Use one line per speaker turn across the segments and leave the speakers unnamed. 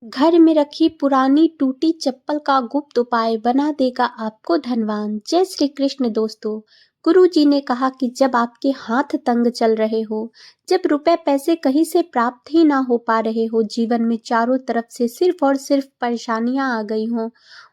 घर में रखी पुरानी टूटी चप्पल का गुप्त उपाय बना देगा आपको धनवान। जय श्री कृष्ण दोस्तों। गुरु जी ने कहा कि जब आपके हाथ तंग चल रहे हो, जब रुपए पैसे कहीं से प्राप्त ही ना हो पा रहे हो, जीवन में चारों तरफ से सिर्फ और सिर्फ परेशानियां आ गई हों,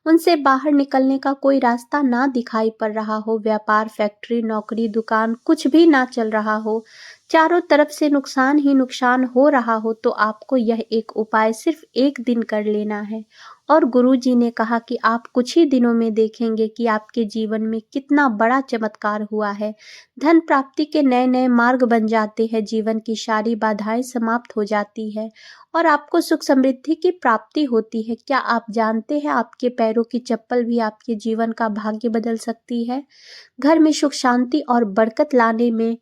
उनसे बाहर निकलने का कोई रास्ता ना दिखाई पड़ रहा हो, व्यापार, फैक्ट्री, नौकरी, दुकान कुछ भी ना चल रहा हो, चारों तरफ से नुकसान ही नुकसान हो रहा हो, तो आपको यह एक उपाय सिर्फ एक दिन कर लेना है। और गुरुजी ने कहा कि आप कुछ ही दिनों में देखेंगे कि आपके जीवन में कितना बड़ा चमत्कार हुआ है। धन प्राप्ति के नए नए मार्ग बन जाते हैं, जीवन की सारी बाधाएं समाप्त हो जाती है और आपको सुख समृद्धि की प्राप्ति होती है। क्या आप जानते हैं आपके पैरों की चप्पल भी आपके जीवन का भाग्य बदल सकती है। घर में सुख शांति और बरकत लाने में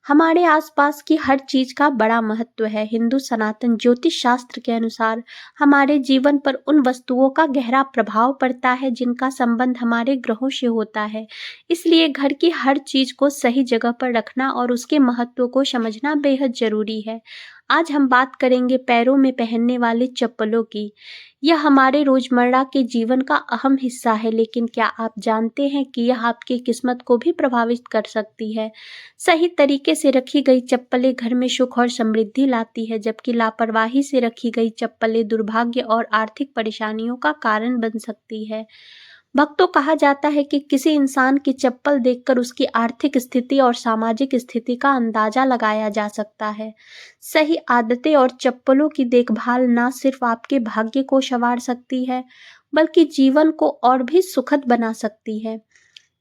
हमारे आसपास की हर चीज का बड़ा महत्व है। हिंदू सनातन ज्योतिष शास्त्र के अनुसार हमारे जीवन पर उन वस्तुओं का गहरा प्रभाव पड़ता है जिनका संबंध हमारे ग्रहों से होता है। इसलिए घर की हर चीज को सही जगह पर रखना और उसके महत्व को समझना बेहद जरूरी है। आज हम बात करेंगे पैरों में पहनने वाले चप्पलों की। यह हमारे रोजमर्रा के जीवन का अहम हिस्सा है, लेकिन क्या आप जानते हैं कि यह आपकी किस्मत को भी प्रभावित कर सकती है। सही तरीके से रखी गई चप्पलें घर में सुख और समृद्धि लाती है, जबकि लापरवाही से रखी गई चप्पलें दुर्भाग्य और आर्थिक परेशानियों का कारण बन सकती है। भक्तों, कहा जाता है कि किसी इंसान की चप्पल देखकर उसकी आर्थिक स्थिति और सामाजिक स्थिति का अंदाजा लगाया जा सकता है। सही आदतें और चप्पलों की देखभाल न सिर्फ आपके भाग्य को संवार सकती है, बल्कि जीवन को और भी सुखद बना सकती है।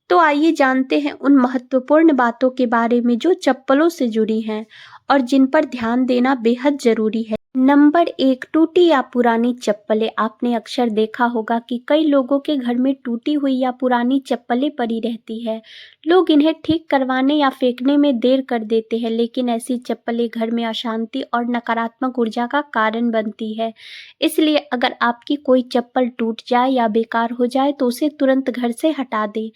तो आइए जानते हैं उन महत्वपूर्ण बातों के बारे में जो चप्पलों से जुड़ी हैं और जिन पर ध्यान देना बेहद जरूरी है। नंबर 1, टूटी या पुरानी चप्पलें। आपने अक्सर देखा होगा कि कई लोगों के घर में टूटी हुई या पुरानी चप्पलें पड़ी रहती है। लोग इन्हें ठीक करवाने या फेंकने में देर कर देते हैं, लेकिन ऐसी चप्पलें घर में अशांति और नकारात्मक ऊर्जा का कारण बनती है। इसलिए अगर आपकी कोई चप्पल टूट जाए या बेकार हो जाए तो उसे तुरंत घर से हटा दें।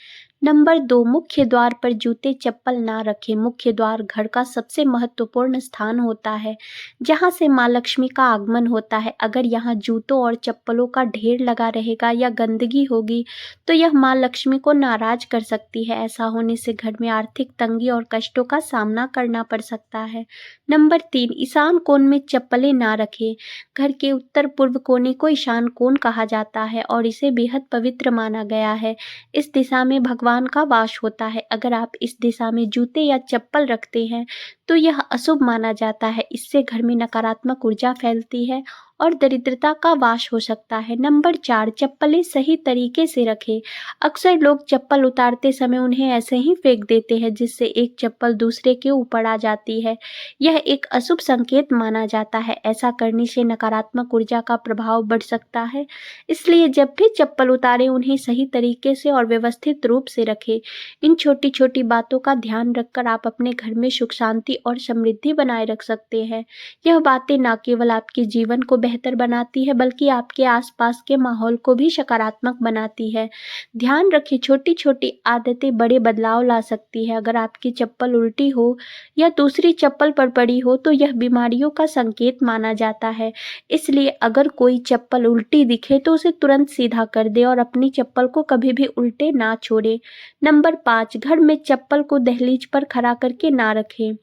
नंबर 2, मुख्य द्वार पर जूते चप्पल ना रखें। मुख्य द्वार घर का सबसे महत्वपूर्ण स्थान होता है, जहां से माँ लक्ष्मी का आगमन होता है। अगर यहाँ जूतों और चप्पलों का ढेर लगा रहेगा या गंदगी होगी तो यह माँ लक्ष्मी को नाराज कर सकती है। ऐसा होने से घर में आर्थिक तंगी और कष्टों का सामना करना पड़ सकता है। नंबर 3, ईशान कोण में चप्पलें ना रखें। घर के उत्तर पूर्व कोने को ईशान कोण कहा जाता है और इसे बेहद पवित्र माना गया है। इस दिशा में भगवान का वास होता है। अगर आप इस दिशा में जूते या चप्पल रखते हैं तो यह अशुभ माना जाता है। इससे घर में नकारात्मक ऊर्जा फैलती है और दरिद्रता का वास हो सकता है। नंबर 4, चप्पलें सही तरीके से रखें। अक्सर लोग चप्पल उतारते समय उन्हें ऐसे ही फेंक देते हैं, जिससे एक चप्पल दूसरे के ऊपर आ जाती है। यह एक अशुभ संकेत माना जाता है। ऐसा करने से नकारात्मक ऊर्जा का प्रभाव बढ़ सकता है। इसलिए जब भी चप्पल उतारें उन्हें सही तरीके से और व्यवस्थित रूप से रखें। इन छोटी छोटी बातों का ध्यान रखकर आप अपने घर में सुख शांति और समृद्धि बनाए रख सकते हैं। यह बातें न केवल आपके जीवन को बेहतर बनाती है, बल्कि आपके आसपास के माहौल को भी सकारात्मक बनाती है। ध्यान रखें, छोटी छोटी आदतें बड़े बदलाव ला सकती है। अगर आपकी चप्पल उल्टी हो या दूसरी चप्पल पर पड़ी हो तो यह बीमारियों का संकेत माना जाता है। इसलिए अगर कोई चप्पल उल्टी दिखे तो उसे तुरंत सीधा कर दे और अपनी चप्पल को कभी भी उल्टे ना छोड़े। नंबर 5, घर में चप्पल को दहलीज पर खड़ा करके ना रखें।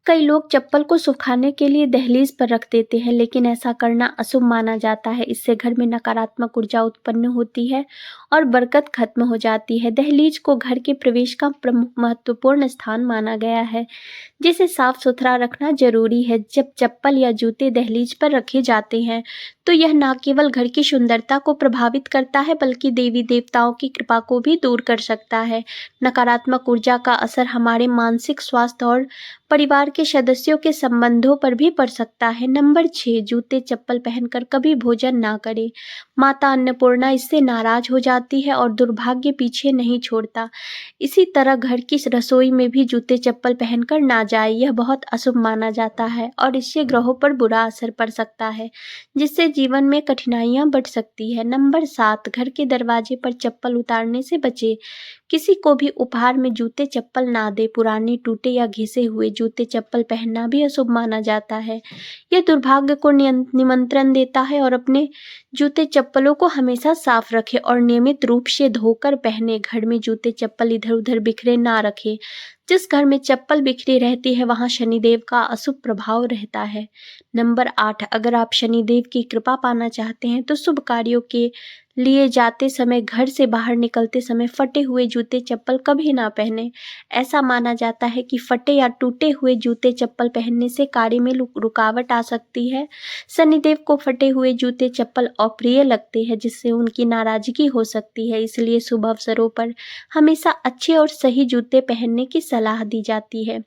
कई लोग चप्पल को सुखाने के लिए दहलीज पर रख देते हैं, लेकिन ऐसा करना अशुभ माना जाता है। इससे घर में नकारात्मक ऊर्जा उत्पन्न होती है और बरकत खत्म हो जाती है। दहलीज को घर के प्रवेश का प्रमुख महत्वपूर्ण स्थान माना गया है, जिसे साफ सुथरा रखना जरूरी है। जब चप्पल या जूते दहलीज पर रखे जाते हैं तो यह न केवल घर की सुंदरता को प्रभावित करता है, बल्कि देवी देवताओं की कृपा को भी दूर कर सकता है। नकारात्मक ऊर्जा का असर हमारे मानसिक स्वास्थ्य और परिवार के सदस्यों के संबंधों पर भी पड़ सकता है। नंबर 6, जूते चप्पल पहनकर कभी भोजन ना करें। माता अन्नपूर्णा इससे नाराज हो जाती है और दुर्भाग्य पीछे नहीं छोड़ता। इसी तरह घर की रसोई में भी जूते चप्पल पहनकर ना जाए। यह बहुत अशुभ माना जाता है और इससे ग्रहों पर बुरा असर पड़ सकता है, जिससे जीवन में कठिनाइयां बढ़ सकती है। नंबर 7, घर के दरवाजे पर चप्पल उतारने से बचें। किसी को भी उपहार में जूते चप्पल ना दे। पुराने, टूटे या घिसे हुए जूते चप्पल चप्पल पहनना भी अशुभ माना जाता है। यह दुर्भाग्य को निमंत्रण देता है और अपने जूते चप्पलों को हमेशा साफ रखें और नियमित रूप से धोकर पहने। घर में जूते चप्पल इधर उधर बिखरे ना रखें। जिस घर में चप्पल बिखरी रहती है वहां शनिदेव का अशुभ प्रभाव रहता है। नंबर 8, अगर आप शनिदेव की कृपा पाना चाहते हैं तो शुभ कार्यों के लिए जाते समय, घर से बाहर निकलते समय फटे हुए जूते चप्पल कभी ना पहने। ऐसा माना जाता है कि फटे या टूटे हुए जूते चप्पल पहनने से कार्य में रुकावट आ सकती है। शनिदेव को फटे हुए जूते चप्पल अप्रिय लगते हैं, जिससे उनकी नाराजगी हो सकती है। इसलिए शुभ अवसरों पर हमेशा अच्छे और सही जूते पहनने की सलाह दी जाती है।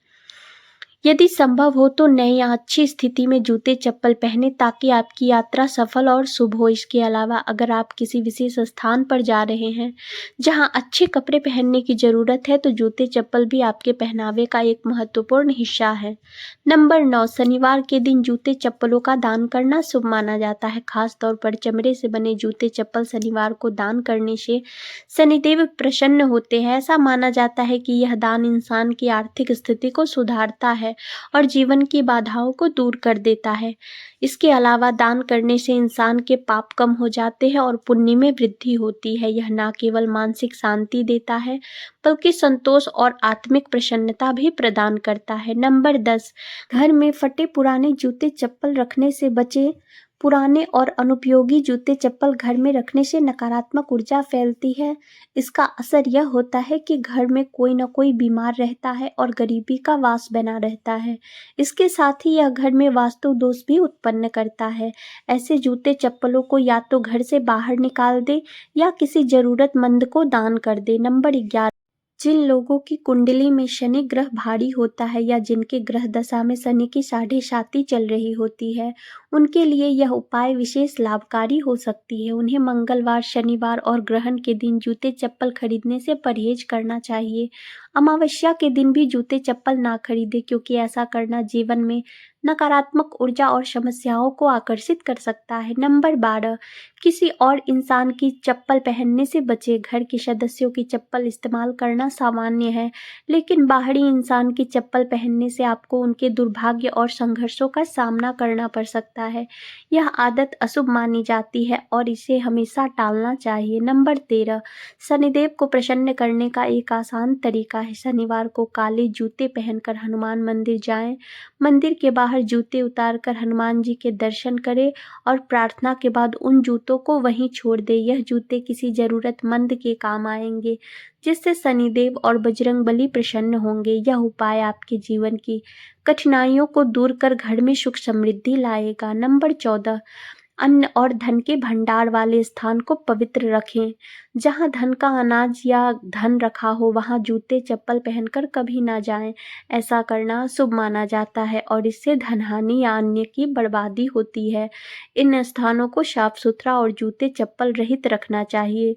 यदि संभव हो तो नए या अच्छी स्थिति में जूते चप्पल पहने ताकि आपकी यात्रा सफल और शुभ हो। इसके अलावा अगर आप किसी विशेष स्थान पर जा रहे हैं जहां अच्छे कपड़े पहनने की जरूरत है तो जूते चप्पल भी आपके पहनावे का एक महत्वपूर्ण हिस्सा है। नंबर 9, शनिवार के दिन जूते चप्पलों का दान करना शुभ माना जाता है। खास तौर पर चमड़े से बने जूते चप्पल शनिवार को दान करने से शनिदेव प्रसन्न होते हैं। ऐसा माना जाता है कि यह दान इंसान की आर्थिक स्थिति को सुधारता है और जीवन की बाधाओं को दूर कर देता है। इसके अलावा दान करने से इंसान के पाप कम हो जाते हैं और पुण्य में वृद्धि होती है। यह न केवल मानसिक शांति देता है बल्कि संतोष और आत्मिक प्रसन्नता भी प्रदान करता है। नंबर 10, घर में फटे पुराने जूते चप्पल रखने से बचें। पुराने और अनुपयोगी जूते चप्पल घर में रखने से नकारात्मक ऊर्जा फैलती है। इसका असर यह होता है कि घर में कोई न कोई बीमार रहता है और गरीबी का वास बना रहता है। इसके साथ ही यह घर में वास्तु दोष भी उत्पन्न करता है। ऐसे जूते चप्पलों को या तो घर से बाहर निकाल दे या किसी जरूरतमंद को दान कर दे। नंबर 11, जिन लोगों की कुंडली में शनि ग्रह भारी होता है या जिनके ग्रह दशा में शनि की 6.5 चल रही होती है, उनके लिए यह उपाय विशेष लाभकारी हो सकती है। उन्हें मंगलवार, शनिवार और ग्रहण के दिन जूते चप्पल खरीदने से परहेज करना चाहिए। अमावस्या के दिन भी जूते चप्पल ना खरीदें, क्योंकि ऐसा करना जीवन में नकारात्मक ऊर्जा और समस्याओं को आकर्षित कर सकता है। नंबर 12, किसी और इंसान की चप्पल पहनने से बचें। घर के सदस्यों की चप्पल इस्तेमाल करना सामान्य है, लेकिन बाहरी इंसान की चप्पल पहनने से आपको उनके दुर्भाग्य और संघर्षों का सामना करना पड़ सकता है। यह आदत अशुभ मानी जाती है और इसे हमेशा टालना चाहिए। नंबर 13, शनिदेव को प्रसन्न करने का एक आसान तरीका है। शनिवार को काले जूते पहनकर हनुमान मंदिर जाएं। मंदिर के बाहर जूते उतारकर हनुमान जी के दर्शन करें और प्रार्थना के बाद उन जूतों को वहीं छोड़ दें। यह जूते किसी जरूरतमंद के काम आएंगे, जिससे शनिदेव और बजरंगबली प्रसन्न होंगे। यह उपाय आपके जीवन की कठिनाइयों को दूर कर घर में सुख समृद्धि लाएगा। नंबर 14, अन्न और धन के भंडार वाले स्थान को पवित्र रखें। जहां धन का अनाज या धन रखा हो वहां जूते चप्पल पहनकर कभी ना जाएं। ऐसा करना शुभ माना जाता है और इससे धनहानि या अन्य की बर्बादी होती है। इन स्थानों को साफ सुथरा और जूते चप्पल रहित रखना चाहिए।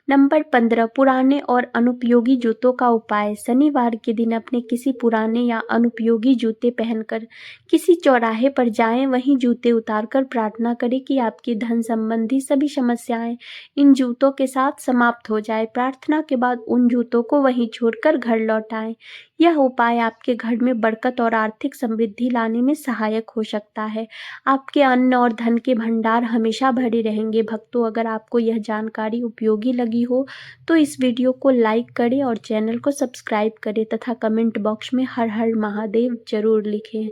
नंबर 15, पुराने और अनुपयोगी जूतों का उपाय। शनिवार के दिन अपने किसी पुराने या अनुपयोगी जूते पहनकर किसी चौराहे पर जाएं। वहीं जूते उतारकर प्रार्थना करें कि आपकी धन संबंधी सभी समस्याएं इन जूतों के साथ समाप्त हो जाए। प्रार्थना के बाद उन जूतों को वहीं छोड़कर घर लौट आएं। यह उपाय आपके घर में बरकत और आर्थिक समृद्धि लाने में सहायक हो सकता है। आपके अन्न और धन के भंडार हमेशा भरे रहेंगे। भक्तों, अगर आपको यह जानकारी उपयोगी लगी हो तो इस वीडियो को लाइक करें और चैनल को सब्सक्राइब करें तथा कमेंट बॉक्स में हर हर महादेव जरूर लिखें।